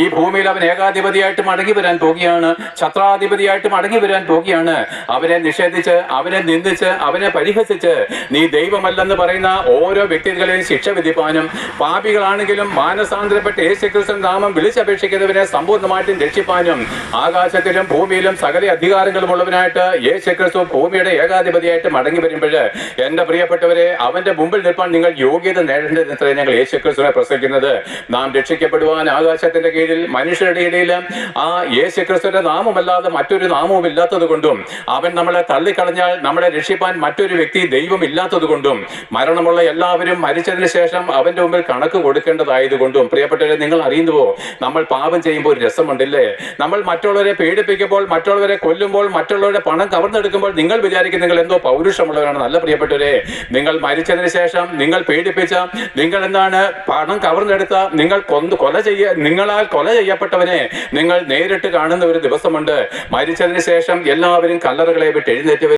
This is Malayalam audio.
ഈ ഭൂമിയിൽ അവൻ ഏകാധിപതിയായിട്ട് മടങ്ങി വരാൻ പോകുകയാണ്, ഛത്രാധിപതിയായിട്ട് മടങ്ങി വരാൻ പോകുകയാണ്. അവനെ നിഷേധിച്ച്, അവനെ നിന്ദിച്ച്, അവനെ പരിഹസിച്ച് നീ ദൈവമല്ലെന്ന് പറയുന്ന ഓരോ വ്യക്തികളെയും ശിക്ഷ വിധിപ്പാനും, പാപികളാണെങ്കിലും മാനസാന്തരപ്പെട്ട് യേശുക്രിസ്തു നാമം വിളിച്ചപേക്ഷിക്കുന്നവരെ സമ്പൂർണ്ണമായിട്ടും രക്ഷിപ്പാനും ആകാശത്തിലും ഭൂമിയിലും സകല അധികാരങ്ങളും ഉള്ളവനായിട്ട് യേശുക്രിസ്തു ഭൂമിയുടെ ഏകാധിപതിയായിട്ട് മടങ്ങി വരുമ്പോൾ എന്റെ പ്രിയപ്പെട്ടവരെ, അവന്റെ മുമ്പിൽ നിൽപ്പാൻ നിങ്ങൾ യോഗ്യത നേടേണ്ടതിന് ഞങ്ങൾ യേശുക്രിസ്തുവിനെ പ്രസംഗിക്കുന്നത്. നാം രക്ഷിക്കപ്പെടുവാൻ ആകാശത്തിന്റെ കീഴിൽ മനുഷ്യരുടെ ഇടയിൽ ആ യേശുക്രിസ്തുവിന്റെ നാമമല്ലാതെ മറ്റൊരു നാമവും ഇല്ലാത്തത് കൊണ്ടും, അവൻ നമ്മളെ തള്ളിക്കളഞ്ഞാൽ നമ്മളെ രക്ഷിപ്പാൻ മറ്റൊരു വ്യക്തി ദൈവം ഇല്ലാത്തത് കൊണ്ടും, മരണമുള്ള എല്ലാവരും മരിച്ചതിന് ശേഷം അവന്റെ മുമ്പിൽ കണക്ക് കൊടുക്കേണ്ടതായതുകൊണ്ടും, പ്രിയപ്പെട്ടവരെ നിങ്ങൾ അറിയുന്നുവോ, നമ്മൾ പാപം ചെയ്യുമ്പോൾ ഒരു രസമുണ്ടല്ലേ? നമ്മൾ മറ്റുള്ളവരെ പീഡിപ്പിക്കുമ്പോൾ, മറ്റുള്ളവരെ കൊല്ലുമ്പോൾ, മറ്റുള്ളവരുടെ പണം കവർന്നെടുക്കുമ്പോൾ നിങ്ങൾ വിചാരിക്കും നിങ്ങൾ എന്തോ പൗരുഷമുള്ളവരാണ്. നല്ല പ്രിയപ്പെട്ടവരെ, നിങ്ങൾ മരിച്ചതിന് ശേഷം നിങ്ങൾ പീഡിപ്പിച്ച, നിങ്ങൾ എന്താണ് പണം കവർന്നെടുത്ത, നിങ്ങൾ നിങ്ങളാൽ കൊല ചെയ്യപ്പെട്ടവനെ നിങ്ങൾ നേരിട്ട് കാണുന്ന ഒരു ദിവസമുണ്ട്. മരിച്ചതിന് ശേഷം എല്ലാവരും കല്ലറകളെ വിട്ട് എഴുന്നേറ്റ്